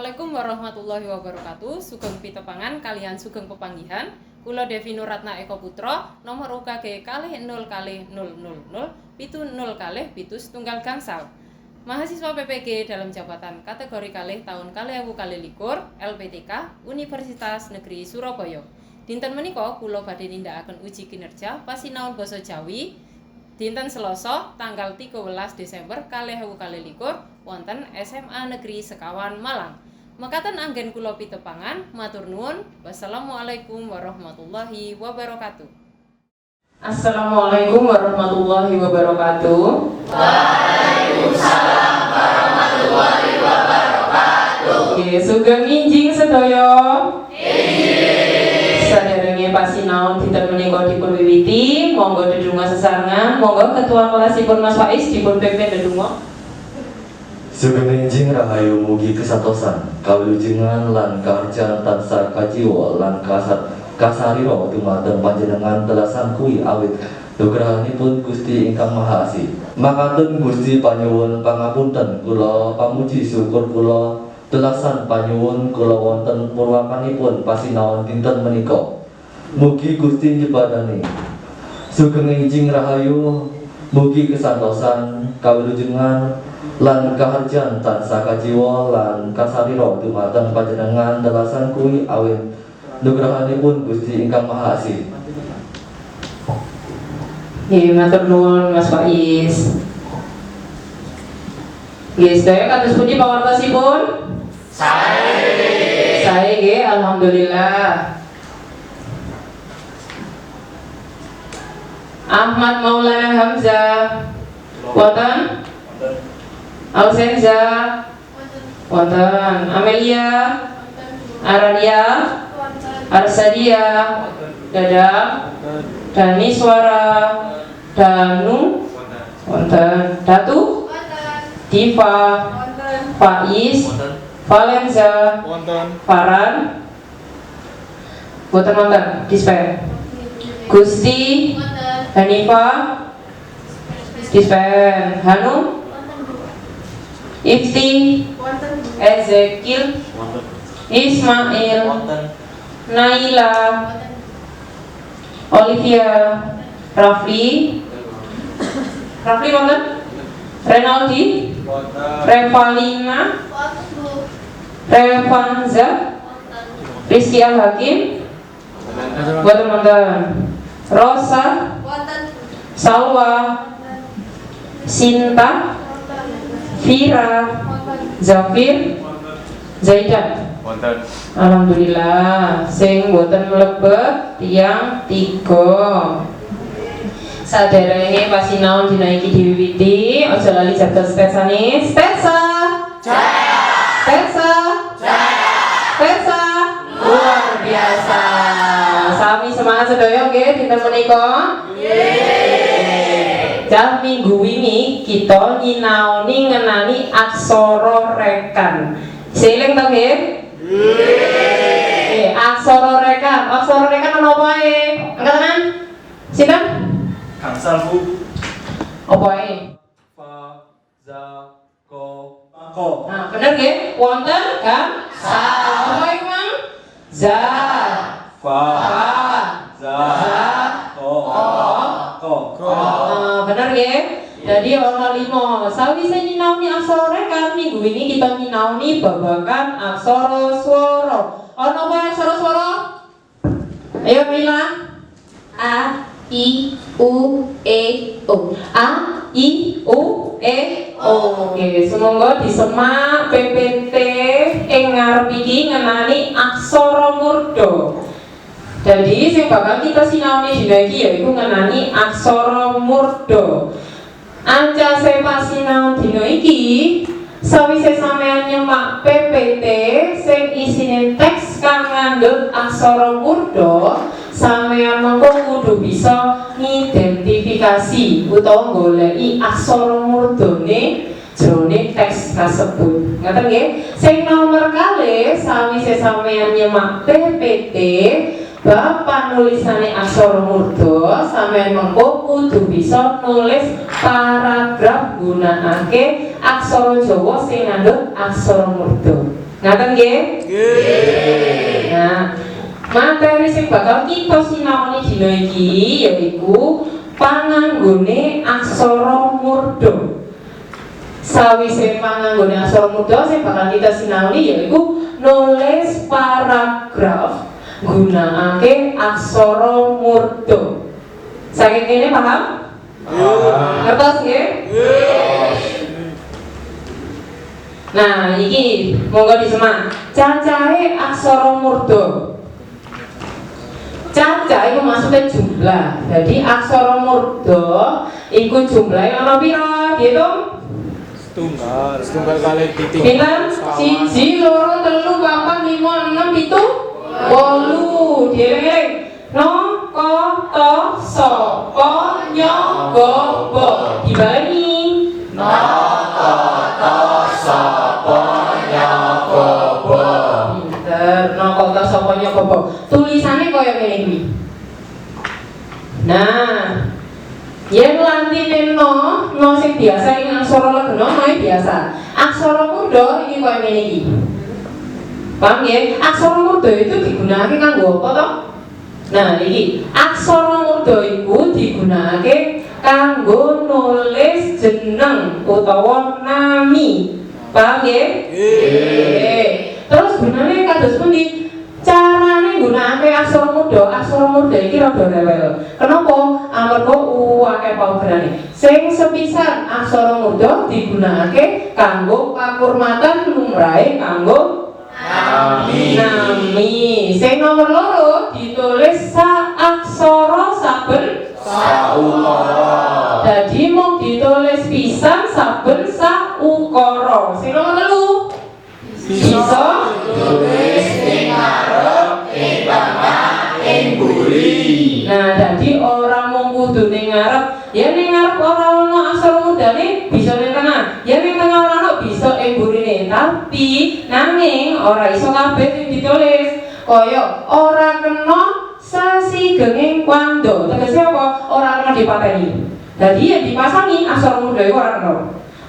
Assalamualaikum warahmatullahi wabarakatuh. Sugeng pitepangan kalian sugeng pepanggihan. Kula Devi Nuratna Eko Putra, nomor UKG kalih 0 kalih 000 pitu 0 kalih pitu setunggal gangsal. Mahasiswa PPG dalam jabatan kategori kalih tahun 2021 LPTK Universitas Negeri Surabaya. Dinten menika kula badhe nindakaken uji kinerja pasinaon basa Jawi dinten Selasa tanggal 13 Desember 2021 wonten SMA Negeri Sekawan Malang. Mekaten anggen kula pitepangan, matur nuwun. Wassalamualaikum warahmatullahi wabarakatuh. Assalamualaikum warahmatullahi wabarakatuh. Waalaikumsalam warahmatullahi wabarakatuh. Nggih, sugeng injing sedaya. Saderenge pasinaon dinten menika dipun wiwiti, monggo dedonga sesarengan, monggo ketua kelasipun Mas Faiz dipun pimpin dedonga. Sugeng enjing rahayu mugi kesatosan, kawilujengan lan kaharjan tansah kajiwa lan kasariro dumateng panjenengan telasan kuwi awit nugrahanipun Gusti ingkang Maha Asih. Makaten Gusti panyuwun pangapunten kula pamuji syukur kula telasan panyuwun kula wonten purwakanipun pasinaon dinten menika. Mugi Gusti nyebadani. Sugeng enjing rahayu mugi kesantosan kawilujengan lan kaharjan tansah kajiwa lan kasariro dumateng panjenengan telasan kuwi awit nugrahanipun Gusti ingkang Maha Asih. Nggih, matur nuwun Mas Faiz. Nggih, sedaya kados pundi pawartosipun? Sae nggih, alhamdulillah. Ahmad Maulana Hamzah. Wonten? Alsenza. Wonten. Amelia. Aradia. Arsadia. Dadang. Dani Suara. Danu. Wonten. Datu. Diva. Faiz. Valenza. Farhan. Wonten wonten. Dispen. Gusti. Hanifah. Dispen. Hanum. Ifti. Ezekiel. Ismail. Naila. Olivia. Rafli wonten. Renaldi. Revalina. Revanza. Rizky Al Hakim. Wonten. Rosa. Salwa. Sinta. Vira. Zafir. Zaidan. Alhamdulillah, sing boten mlebet tiyang 3. Saderenge pasinaon dina iki diwiwiti, aja lali jados stesane. Stesa. Jaya. Stesa. Jaya. Stesa. Luar biasa. Sami semangat sedaya nggih dinten menika. Jam minggu wingi kita nyinaoni ngenani aksara rekan. Seling to nggih? Nggih. Aksara rekan. Aksara rekan ana apa ae? Angkat tangan. Sinten? Gangsal Bu. Apa ae? Fa, za, ko. Nah, bener nggih? Wonten kan? Apa iku, Mang? Za. Fa, Za. ko. Bener nggih? Jadi ana 5. Sawise nyinaoni aksara rekan, minggu ini kita nyinaoni babagan aksara swara. Ana apa aksara swara? Ayo Mila. A, I, U, E, O. A, I, U, E, O. Oke, semoga disemak PPT ing ngarep iki ngenani aksara murda. Jadi sing bakal kita sinaoni dina iki yaiku ngenani aksara murda. Ancase pasinaon dina iki sawise sampeyan nyemak PPT sing isine teks kang ngandhut aksara murda, sampeyan mengko kudu bisa ngidentifikasi utawa goleki aksara murdane jroning teks kasebut. Ngaten nggih? Sing nomor kalih sawise sampeyan nyemak PPT bab panulisane aksara murda, sampeyan mengko kudu bisa nulis paragraf gunakake aksara Jawa sing ngandhut aksara murda. Ngaten nggih? Nggih. Nah, materi sing bakal kita sinaoni dina iki yaiku panganggone aksara murda. Sawise panganggone aksara murda sing bakal kita sinaoni yaiku nulis paragraf gunakake aksara murda. Saking kene paham? Ngertos nggih? Nah, iki monggo disemak. Cacahe aksara murda. Cacah itu maksudnya jumlah. Jadi aksara murda iku jumlahe ana pira? Diitung? Setunggal kali titik. Pinten? 1, 2, 3, 4, 5, 6, 7, 8. Dieling-eling. No, ko, to, so, po, nyo, go, bo. Dibaleni. No, ko, to, so, po, nyo, go, bo. Pinter. No, ko, to, so, po, nyo, go, bo. Tulisannya kaya ngene iki. Nah, yen lantine no sing biasa ing aksara legena noe biasa. Aksara murda iki kaya ngene iki. Paham nggih? Aksara murda itu digunakake kanggo apa to? Nah, iki aksara murda iku digunakake kanggo nulis jeneng utawa nami. Paham nggih? Nggih. Terus gunane kados pundi? Carane gunakake aksara murda iki rada rewel. Kenapa? Amarga akeh paugerane. Sing sepisan aksara murda digunakake kanggo pakurmatan lumrahe kanggo nami. Sing nomor 2 ditulis sa aksara saben Saukara. Jadi mau ditulis pisan saben saukara. Sing nomor 3 bisa Tulis ing ngarep, ing tengah, ing buri. Nah, jadi orang mau kudu ning ngarep, ya ning ngarep ora ono aksara murdane, bisa ning tengah. Ya ning tengah ora ono, bisa ing burine. Tapi nanging ora iso kabeh sing ditulis. Kaya ora kena sesigenging kwando. Tegese apa? Ora kena dipateni. Jadi ya dipasangi aksara murda iku ora kena.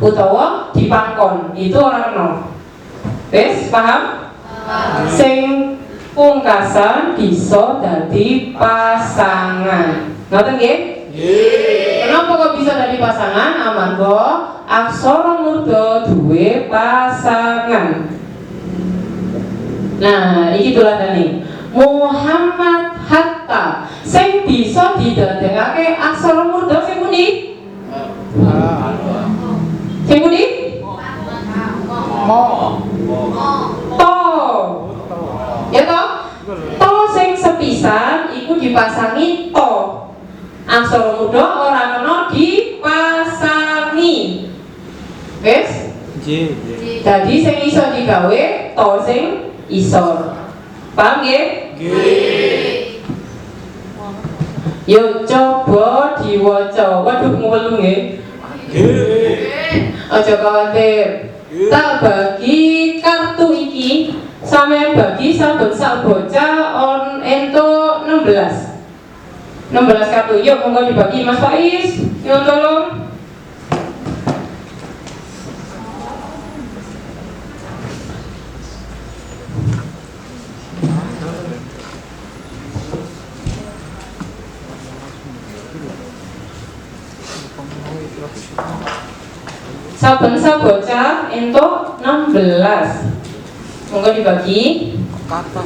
Utawa dipangkon, itu ora kena. Wes, paham? Sing pungkasan bisa dadi pasangan. Ngoten nggih? Nggih. Kenapa kok bisa dadi pasangan? Amarga aksara murda duwe pasangan. Nah, iki tuladane. Muhammad Hatta sing bisa didadekake aksara murda sing pundi? Sing pundi? To. Ya toh? To sing sepisan iku dipasangi to. Aksara murda ora kena dipasangi. Wes? Nggih. Jadi sing iso digawe to sing isor. Paham nggih? Nggih. Yo coba diwaca. Waduh ngelu nggih. Nggih. Aja khawatir. Tak bagi kartu iki sampeyan bagi saben sak bocah on entuk 16 kartu. Yuk monggo dibagi Mas Faiz. Yuk tolong. Saben sak bocah entuk 16. Monggo dibagi. Kata.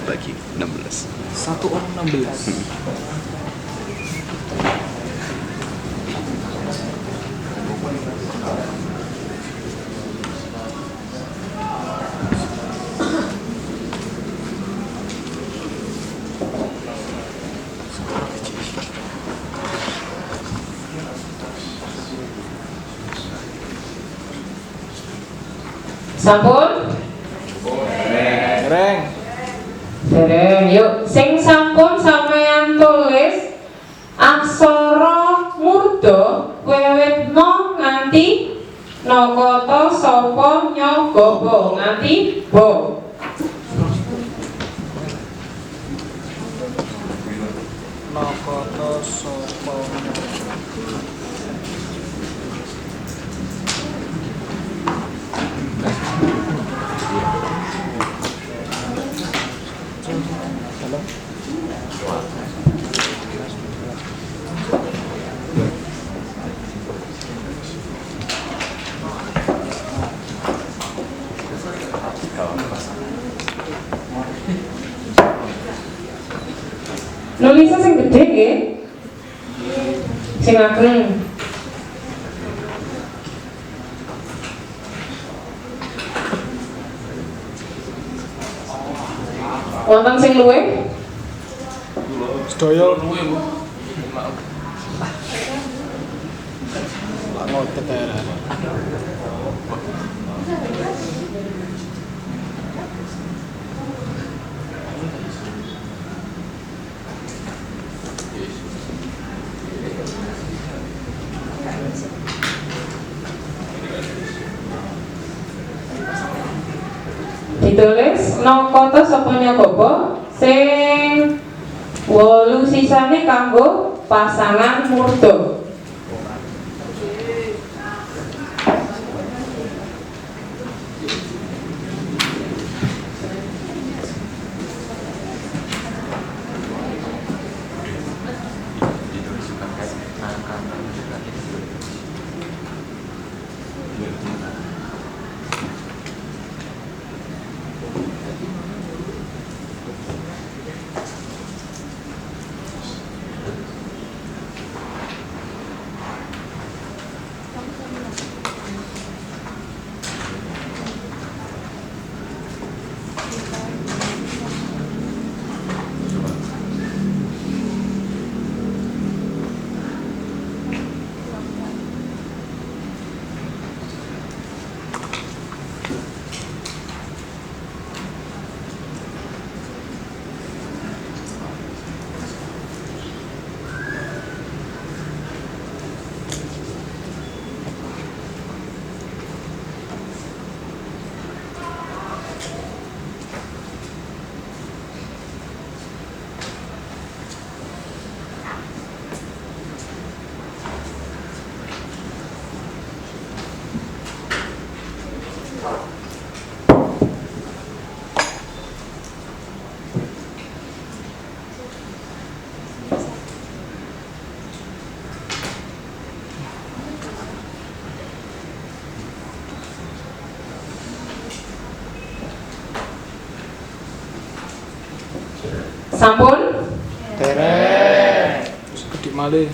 Bagi 16. Satu orang 16. Sampun? Reng. Dereng. Yuk sing sampun sampeyan tulis aksara Nokoto sopo nyogobo nganti bo. Nokoto sopo Nulisnya sing gede nggih. Sing ageng. Wonten sing luwih? sedaya ngotet daerah. Ditulis Nokoto sapa nyogobo sing 8 sisane kanggo pasangan murda. Sampun? Dereng. Wis gedhe malih.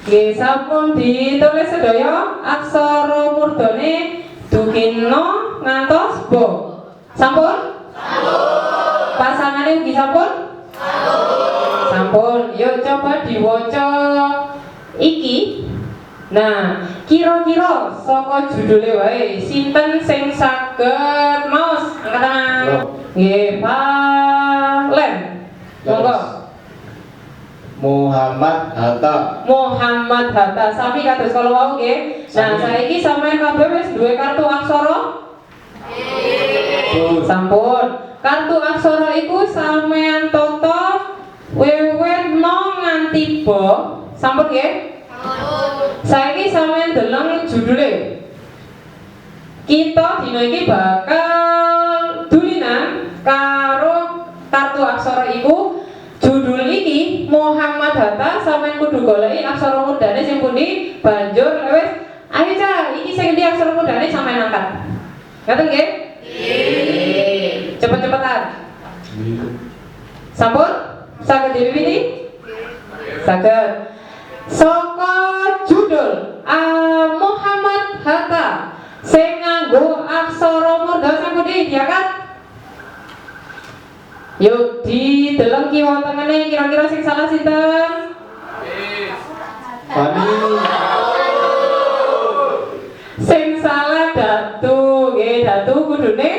Nggih sampun ditulis sedaya aksara murdane dukina ngantos bo. Sampun? Sampun. Pasangane ugi sampun? Sampun. Sampun. Yuk coba diwaca iki. Nah, kira-kira saka judule wae sinten sing saged maos angkat tangan. Nggih, Valen. Monggo. Muhammad Hatta. Muhammad Hatta. Sami kados kala wau nggih. Nah, saiki sampeyan kabeh wis duwe kartu aksara? Sampun. Kartu aksara iku sampeyan toto wiwit no nganti bo. Sampun nggih? Saiki sampeyan deleng judule. Kita dina iki bakal dulinan karo kartu aksara iku. Judul iki Muhammad Hatta, sampeyan kudu goleki aksara mudane sing pundi, banjur wis ayo Cah, iki sing endi aksara mudane sampeyan angkat. Ngoten nggih? Nggih. Cepet-cepetan. Sampun? Saged diwiwiti? Saged. Saka judul Muhammad Hatta sing nganggo aksara murda sing pundi diangkat? Yuk dideleng kiwa tengene kira-kira sing salah sinten? Fani. Sing salah Datu, nggih Datu kudune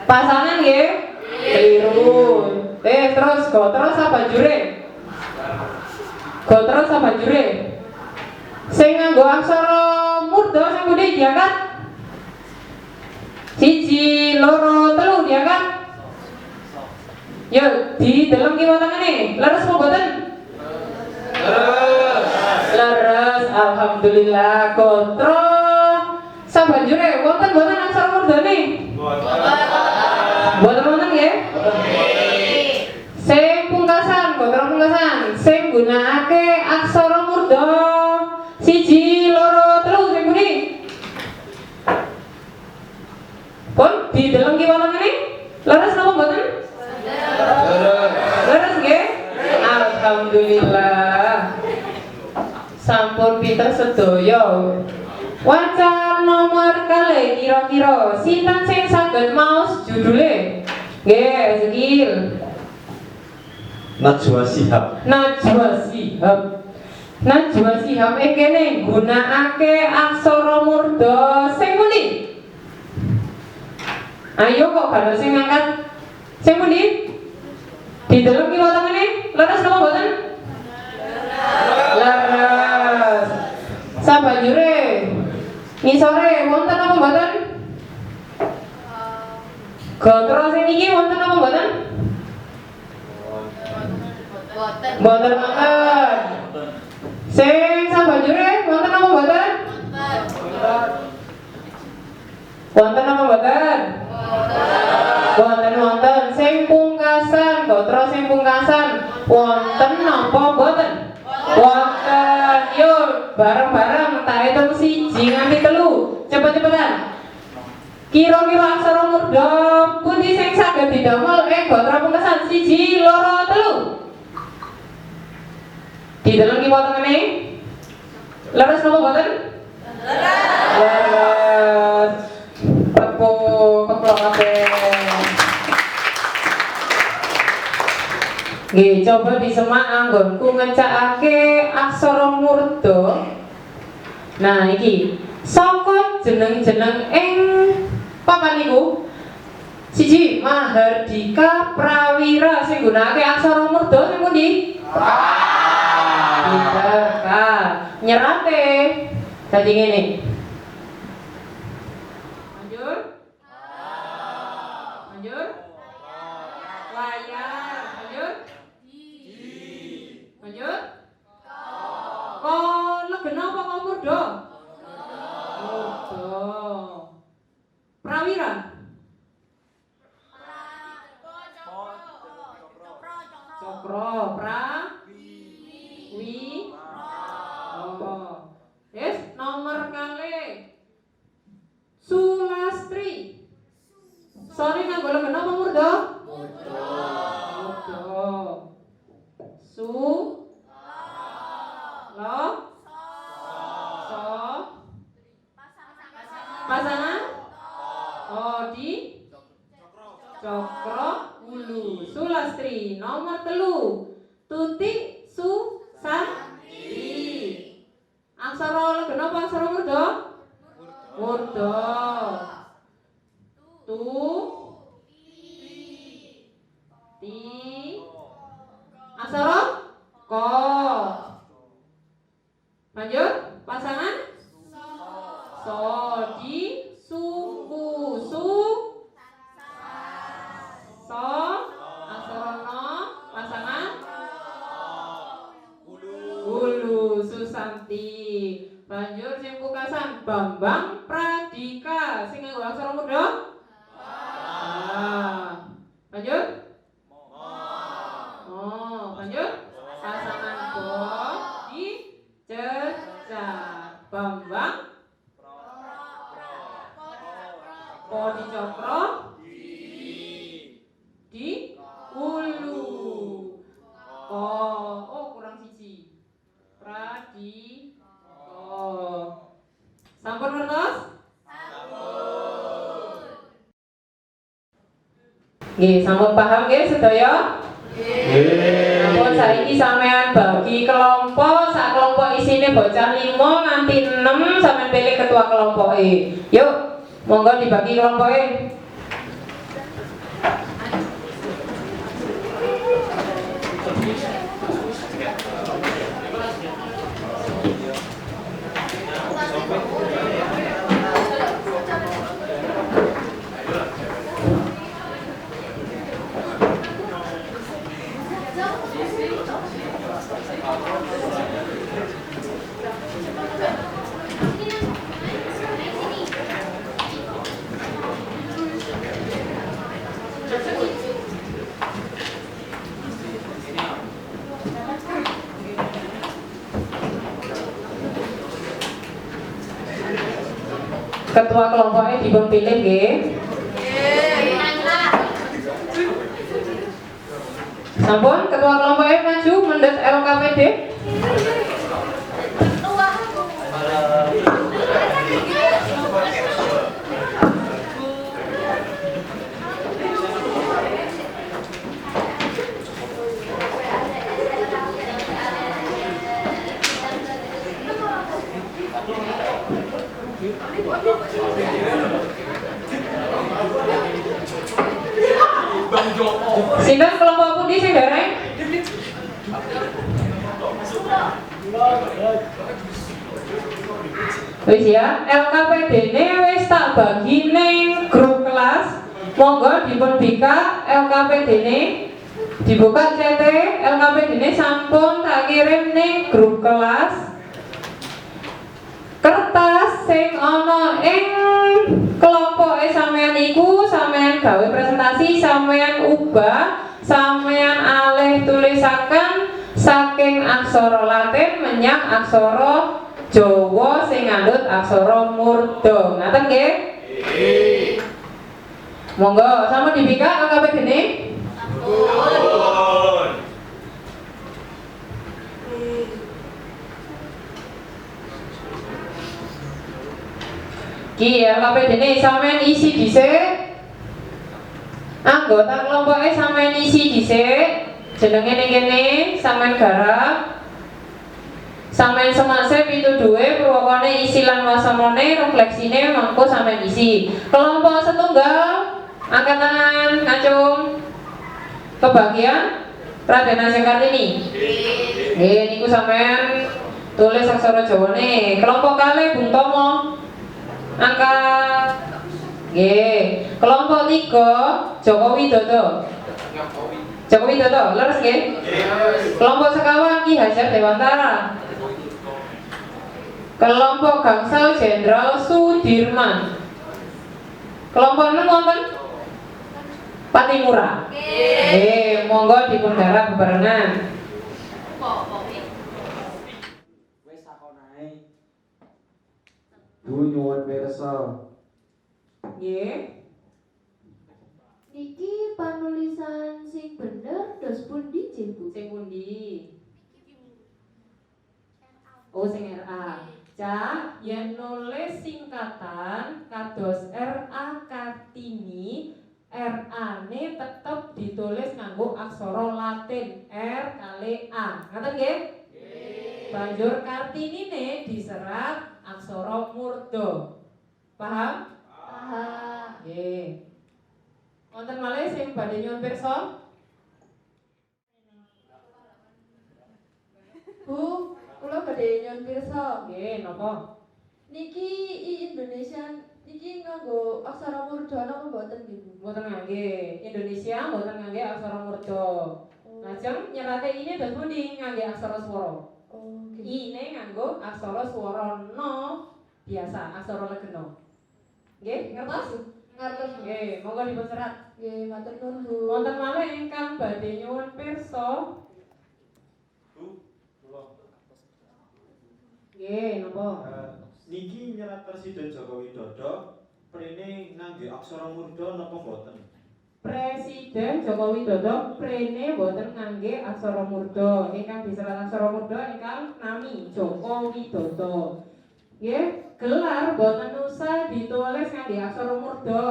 pasangan nggih? Keliru. Terus go terus apa jure? Go terus apa jure? Sing nganggo aksara murda sing pundi diangkat? Siji, loro, telu diangkat. Yuk, di dalam kiwa tengene, leres apa boten? Leres, alhamdulillah. Gotro sabanjure wonten boten aksara murdane? Boten wonten nggih? Sing pungkasan, gotro pungkasan, sing gunakake aksara murda siji, loro, telu sing pundi? Pun di dalam kiwa tengene, leres napa boten? Leres nggih? Alhamdulillah. Sampun pinter sedaya. Wacan nomor kalih kira-kira sinten sing saged maos judule? Nggih, Zekil. Najwa Shihab. Najwa Shihab. Najwa Shihab kene gunakake aksara murda sing pundi? Ayo kok gak sing ngangkat. Sing pundi? Di dalam kiwa tengene, leres napa boten? Leres. Sabanjure ngisore wonten napa boten? Gotro sing niki wonten napa boten? Boten wonten. Sing sabanjure wonten napa boten? Wonten napa boten? Wonten. Sing pungkasan, gotro sing pungkasan wonten napa boten? Wonten. Yuk, bareng-bareng tak hitung siji nganti telu. Cepet-cepetan. Kira-kira aksara murda pundi sing saged didamel gotro pungkasan siji, loro, telu. Di dalam kiwa tengene. Leres napa boten? Leres. Tepuk kabeh. Nggih, coba disemak anggonku ngecakake aksara murda. Nah, iki saka jeneng-jeneng ing papan niku. Siji, Mahardika Prawira sing gunakake aksara murda sing pundi? Pinter. Nyerate. Dadi ngene. Lanjut. Layar. Lanjut. Kolek kenapa kok murda? Murda. Prawira. Cokro. Yes, nomor kali. Sulastri. Sorry nganggo lek kenapa murda? Murda. Pasangan? Di Cokro Wulu. Sulastri. Nomor telu. Tutik Susanti. Aksara lek kenapa aksara murda? Murda. Ti. Aksara ko. Susanti. Banjur sing pungkasan Bambang Pradika. Sing nganggo aksara murda? Lanjut? Lanjut? Pasangan bo di cecak. Bambang po dicokro di ulu. Kurang siji. Sampun ngertos? Nggih, sampun paham nggih sedaya? Nggih. Sampun saiki sampean bagi kelompok, sak kelompok isine bocah 5 nganti 6 sampean pilih ketua kelompoke. Yuk, monggo dibagi kelompoke. Ketua kelompoknya dipun pilih nggih. Sampun ketua kelompoknya maju mendhet LKPD. Sinten kelompok pundi sing dereng? Wis ya, LKPD-ne wis tak bagi ning grup kelas. Monggo dipun bika LKPD-ne. Dibuka CT, LKPD-ne sampun tak kirim ning grup kelas. Kertas sing ana ing kelompoke sampean iku sampean gawe presentasi, sampean ubah, sampean alih tulisaken saking aksara Latin menyang aksara Jawa sing ngandhut aksara murda. Ngaten nggih? Nggih. Monggo sampun dibika LKPD-ne. Ki LKPD-ne sampean isi dhisik. Anggota kelompoke sampean isi dhisik. Jenenge ning kene sampean garap. Sampean semase pituduhe purwakane isi lan wasamane refleksine mangko sampean isi. Kelompok setunggal angkat tangan ngacung. Kebagian Raden Asih Kartini. Nggih niku sampean tulis aksara Jawane. Kelompok kalih Bung Tomo. Angkat. Nggih. Kelompok 3 Joko Widodo. Joko Widodo, leres nggih? Kelompok sekawan Ki Hajar Dewantara. Kelompok gangsal Jenderal Sudirman. Kelompok 6 wonten Patimura. Nggih, monggo dipun garap bebarengan. Wis sakonae. Nyuwun pirsa. Nggih. Niki panulisan sing bener dos pundi Bu? Sing pundi? Oh sing RA. Cak, yen nulis singkatan kados RA Kartini, RA-ne tetep ditulis nganggo aksara Latin R kali A. Ngaten nggih? Nggih. Banjur Kartinine diserat aksara murda. Paham? Paham. Nggih. Wonten malih sing badhe nyuwun pirsa? Bu, kula badhe nyuwun pirsa. Nggih, napa? Niki Indonesia niki nganggo aksara murda napa mboten nggih Bu? Mboten ngangge Indonesia, mboten ngangge aksara murda. Lajeng nyerate ini dos pundi ngangge aksara swara. Oh, nggih. I-ne nganggo aksara swara no biasa, aksara legena. Nggih, ngertos? Ngertos. Nggih, monggo dipun serat. Nggih, matur nuwun Bu. Wonten malih ingkang badhe nyuwun pirsa. Bu, kula. Nggih, napa? Niki nyerat Presiden Joko Widodo prene ngangge aksara murda napa mboten? Presiden Joko Widodo prene boten ngangge aksara murda. Ingkang diserat aksara murda ingkang nami Joko Widodo. Nggih, gelar boten usah ditulis ngangge aksara murda.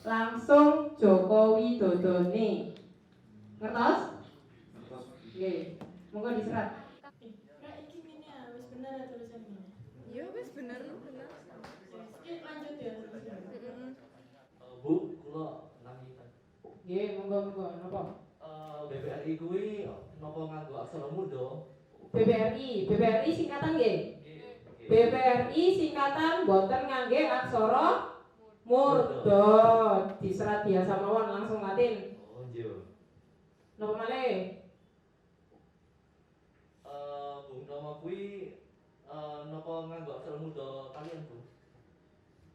Langsung Joko Widodone. Ngertos? Ngertos. Nggih. Monggo diserat. Nah, iki ngene ya, wis bener ya tulisannya. Ya wis bener. Iki lanjut ya tulisannya. Bu, kula nami Nggih, monggo napa? BBRI kuwi napa nganggo aksara murda? BBRI singkatan nggih. BBRI singkatan boten ngangge aksara murda. Diserat biasa mawon langsung Latin. Oh, nggih. Napa malih? Bung Rama kuwi napa nganggo aksara murda kalian, Bu?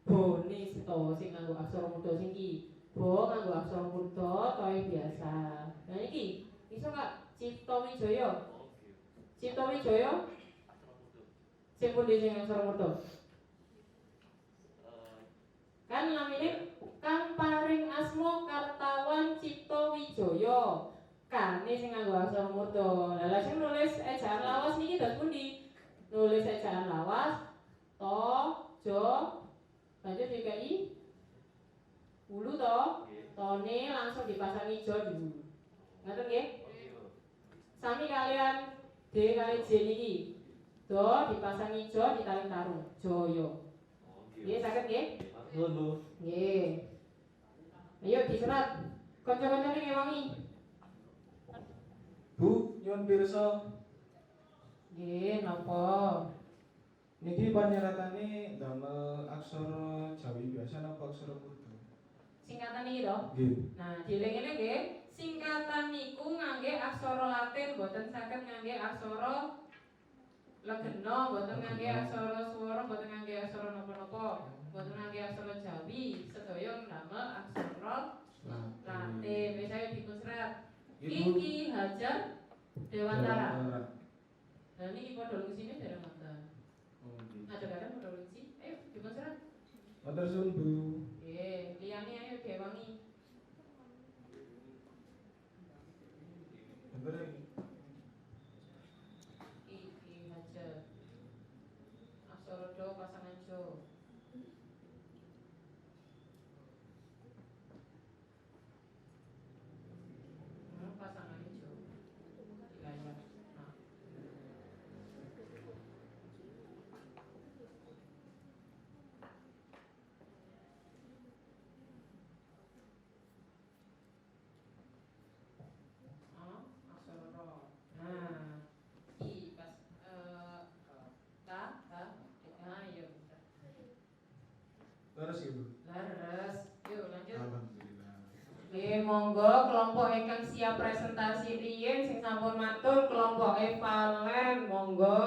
Bone sito sing nganggo aksara murda sing iki. Bo nganggo aksara murda toe biasa. Nah iki iso gak Cipta Wijaya? Cipta Wijaya sing pundi sing aksara murda? Kan namine Kang paring asma Kartawan Cipta Wijaya. Kane sing nganggo aksara murda. Lah sing nulis ejaan lawas niki dos pundi? Nulis ejaan lawas to, jo, lanjut DKI hulu to, tone langsung dipasangi jo di hulu. Ngaten nggih? Sami kalian D kali J niki. Do dipasangi jo ditarik tarung, joyo. Nggih, saged nggih? Nuwun, Bu. Nggih. Ayo diserat. Kanca-kancane ngewangi. Bu, nyuwun pirsa Nggih, napa? niki panyeratane damel aksara Jawi biasa napa aksara murda? Singkatan iki to. Nggih. Nah, dieling-eling nggih, singkatan niku ngangge aksara Latin, boten saged ngangge aksara legena, boten ngangge aksara swara, boten ngangge aksara napa-napa, boten ngangge aksara Jawi, sedaya ndamel aksara Latin. Wis ayo dipunserat. Iki Hajar Dewantara. Nah, niki padha lusine dereng wonten. Oh, nggih. Ada-ada padha lusi. Ayo dipunserat. Matur suwun, Bu. Nggih, liyane ayo diwangi. Bener iki. Iki Hajar. Aksara do pasangan jo. Pasangan jo. Di layar. Nah. Aksara ro. Nah, I pas iya. Leres ya, Bu? Laras. Yuk lanjut. Alhamdulillah. Oke, monggo kelompok ingkang siap presentasi riyin sing sampun matur kelompok Valen, monggo.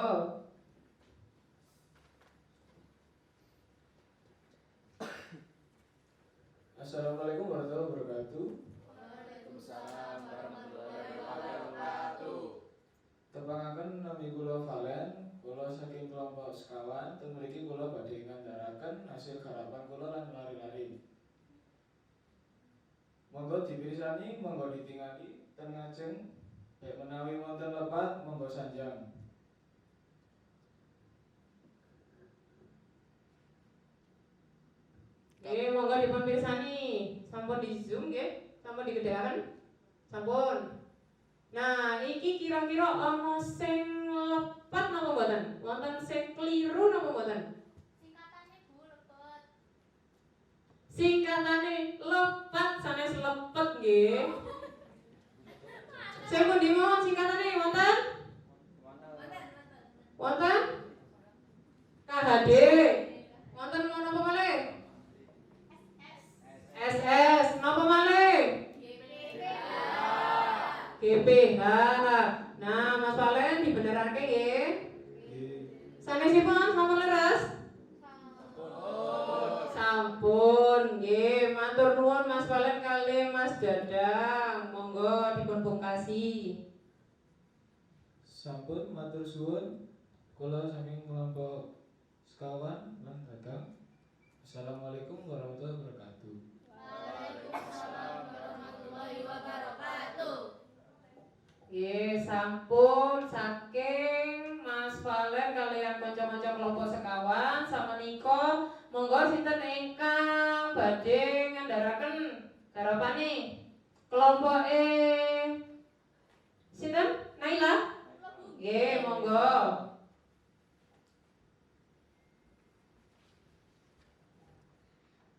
Assalamualaikum warahmatullahi wabarakatuh. Waalaikumsalam warahmatullahi wabarakatuh. Tepangaken nami kula Valen, kula saking kelompok sekawan, ten mriki kula badhe ngandharaken hasil garapan kula lan lari-lari. Monggo dipirsani, monggo ditingali, ten ngajeng nek menawi wonten lepat monggo sanjang. Oke, monggo dipun pirsani. Sampun di zoom nggih? Sampun digedhaken? Sampun. Nah, iki kira-kira ana sing lepat napa mboten? Wonten sing kliru napa mboten? Singkatannya Bu lepet. Singkatane lepat sanes lepet nggih. Sing pundi mawon singkatane wonten? Wonten? KHD. Wonten napa malih? SS. Napa malih? GPH. Nah, Mas Valen dibenerake nggih. sangesipun sampun leres? Sampun, nggih, matur nuwun Mas Valen kali Mas Dadang. Monggo dipun pungkasi. Sampun matur suwun. Kula saking kelompok sekawan lan Dadang. Assalamualaikum warahmatullahi wabarakatuh. Waalaikumsalam warahmatullahi wabarakatuh. Nggih, sampun saking Mas Valen kalian kanca-kanca kelompok sekawan samenika monggo sinten ingkang badhe ngandharaken garapane kelompoke sinten? Naila? Nggih, monggo.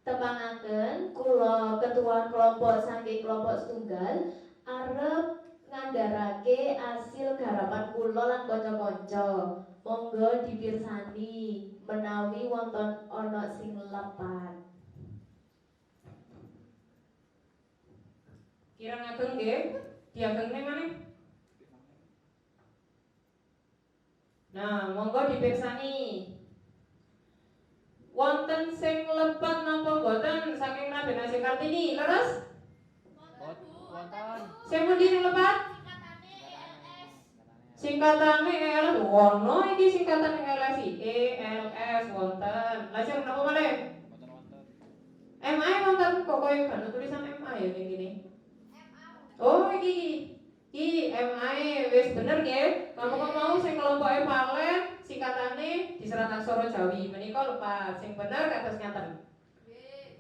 Tepangaken kula ketua kelompok saking kelompok setunggal arep ngandharake asil garapan kula lan kanca-kanca. Monggo dipirsani menawi wonten ana sing lepat. Kirang ageng nggih, diagengne maneh. Nah, monggo dipirsani. Wonten sing lepat napa mboten saking Raden Asih Kartini, leres? Wonten. Sing pundi sing lepat? Singkatane ELS. Singkatane ELS. Wono iki singkatane ELS iki. ELS wonten. Lah sing napa malih? MA wonten kok koyo gak tulisan MA ya ning kene. Oh iki MA wis bener nggih. Kelompok mau sing kelompoke Valen singkatane diserat aksara Jawi. Menika lepat. Sing bener kados ngaten.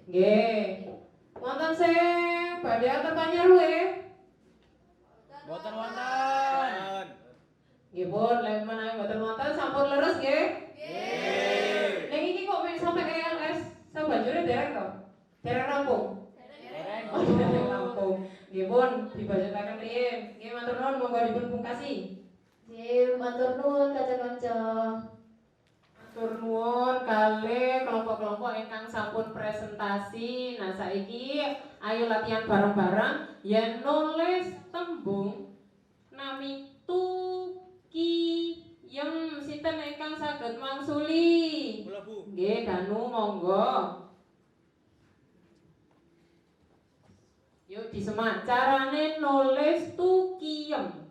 Nggih. Wonten sing badhe atur panyeruwe. Wonten wonten. Nggih pun, lek menawi mboten wonten sampun leres nggih? Nggih. Ning iki kok wis sampe ELS, sabanjure dereng to? Dereng rampung. Oh, dereng rampung. Nggih pun, dibajutaken riyin. Nggih matur nuwun monggo dipun pungkasi. Nggih, matur nuwun kanca-kanca. Matur nuwun kalih kelompok-kelompok ingkang sampun presentasi. Nah, saiki ayo latihan bareng-bareng yen nulis tembung nami Tukiyem sinten ingkang saged mangsuli? Kula Bu. Nggih, Danu monggo. Yuk disemak carane nulis Tukiyem.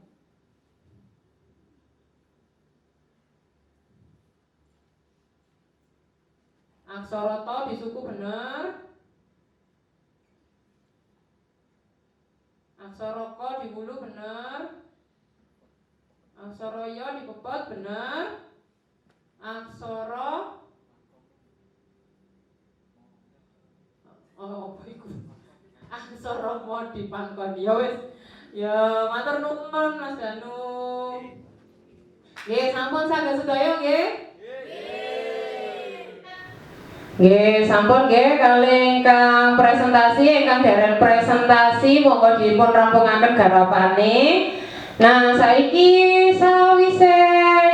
Aksara to disuku bener. Aksara ko diwulu bener. Aksara ya dipepet bener. Aksara apa iku? Aksara mo dipangkon. Ya wis. Ya matur nuwun Mas Danu. Nggih, sampun saged sedaya nggih? Nggih, sampun nggih kali ingkang presentasi ingkang dereng presentasi monggo dipun rampungaken garapane. Nah, saiki sawise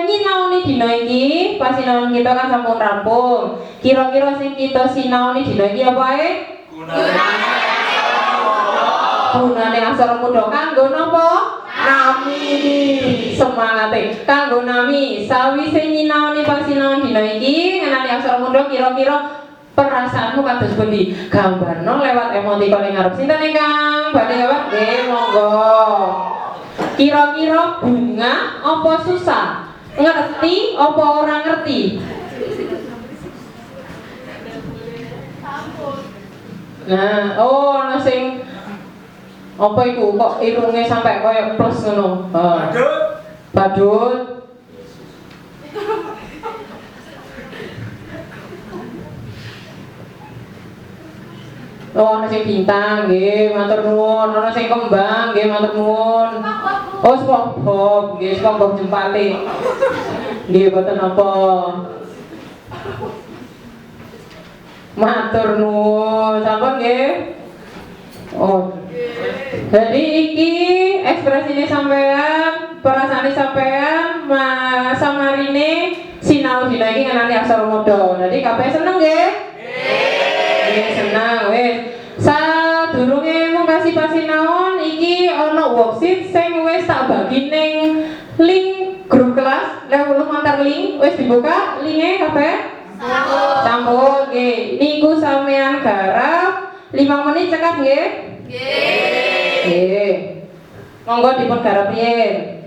nyinaoni dina iki, pasinaon kita kan sampun rampung. Kira-kira sing kita sinaoni dina iki apa ae? Gunane aksara mudha kanggo napa? Nami. Semangate kanggo nami. Sawise nyinaoni pasinaon dina iki ngenani aksara mudha kira-kira perasaanmu kados pundi? Gambarno lewat emotikon ing ngarep. Sinten ingkang badhe jawab? Nggih, monggo. Kira-kira bunga apa susah? Ngerti apa ora ngerti? Nah, oh ana sing apa iku kok irunge sampai koyo plus ngono. Badut. Badut. Oh, ana sing bintang nggih, matur nuwun. Ana sing kembang nggih, matur nuwun. Oh, SpongeBob nggih, SpongeBob jempale. Nggih, boten apa. Matur nuwun. Sampun nggih? Oh. Jadi iki ekspresine sampean, perasaane sampean, samarine sinau dina iki ngenani aksara mudha. Dadi kabeh seneng nggih? Nggih, seneng wis. Sadurunge mung kasih pasinaon iki ana worksheet sing wis tak bagi ning link Grup kelas, lek ulun antar link, wis dibuka linke kabeh? Sampun, nggih. Niku sampean garap 5 menit cekap nggih? Nggih. Monggo dipun garap riyen.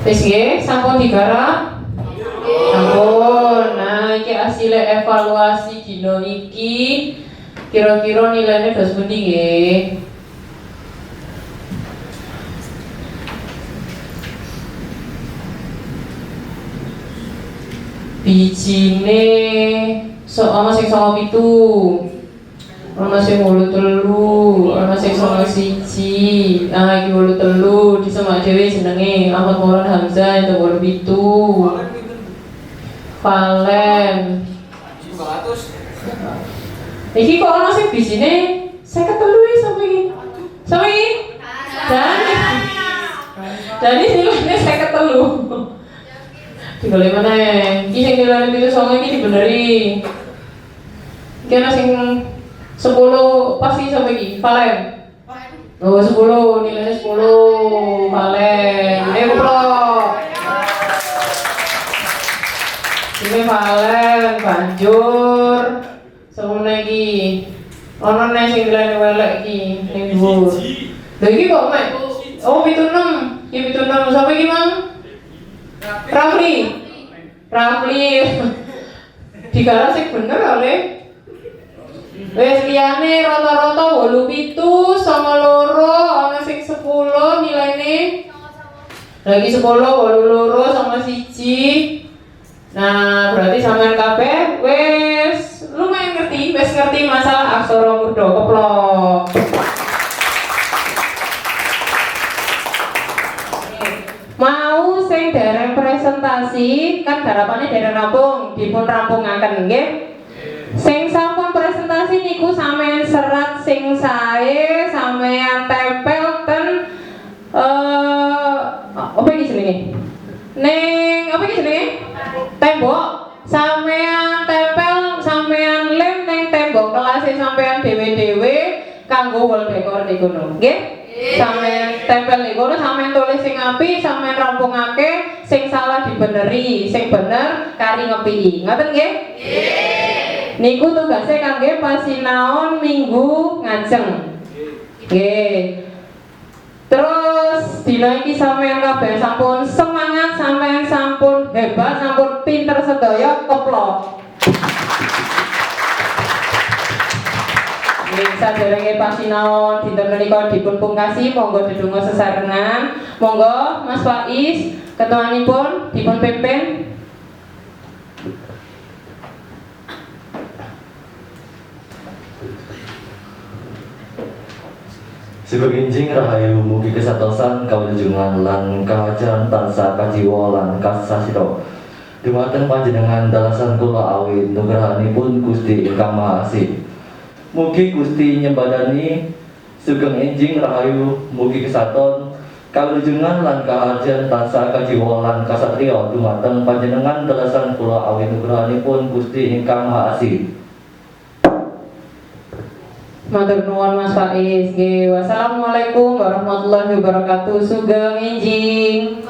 Wis nggih, sampun digarap? Sampun. Nah, iki hasil evaluasi dina iki. Kira-kira nilainya dos pundi nggih? Bijine ana sing 9,7. Ana sing 8,3, ana sing 9,1. Ah iki 8,3 disemak dhewe jenenge Ahmad Maulana Hamzah itu 8,7. Valen. Iki kok ana sing bijine 53 sampe iki. Sampe iki? Jadi nilainya 53. Digolek maneh. Iki sing nilainya 7,9 iki dibeneri. Iki ana sing 10 pasti sampai iki, Valen. Oh 10, nilainya 10, Valen. Kuplok. Ini Valen, banjur. Semene iki. Ono nek sing nilainya welek iki ning dhuwur. Lha iki kok mek? Oh 76. Iki 76 sampai iki, Mang? Rafli. Digarap sing bener oleh wis liyane rata-rata 87, 92, ana sing 10 nilaine. Lagi 10, 82 sama 1. Nah, berarti sampean kabeh wis lumayan ngerti masalah aksara murda keplok. Mau sing dereng presentasi kan garapannya dereng rampung, dipun rampungaken nggih. Sing sampun presentasi niku sampean serat sing sae, sampean tempel ten apa iki jenenge? Ning apa iki jenenge? Tembok. Sampean tempel, sampean lem ning tembok kelas sampean dhewe-dhewe kanggo wol dekor niku nggih. Sampean tempel niku sampean tulis sing apik, sampean rampungake, sing salah dibeneri, sing bener kari ngepiki. Ngoten nggih? Nggih. Niku tugasnya kangge pasinaon minggu ngajeng. Nggih. Terus dina iki sampean kabeh sampun semangat, sampean sampun hebat, sampun pinter sedaya keplok. Nggih, saderenge pasinaon dinten menika dipun pungkasi, monggo dedonga sesarengan. Monggo Mas Faiz ketuanipun dipun pimpin. Sibeginjing rahayu mugi kesatosan kawilujungan lan kahajaran tansah kajiwa lan kasasiro. Dumateng panjenengan dalasan kula awit nugrahanipun Gusti Ingkang Maha Asih. Mugi Gusti nyembadani sugeng enjing rahayu mugi kesaton kawilujungan lan kahajaran tansah kajiwa lan kasatrio dumateng panjenengan dalasan kula awit nugrahanipun Gusti Ingkang Maha Asih. Matur nuwun Mas Faiz. Wassalamualaikum warahmatullahi wabarakatuh. Sugeng enjing.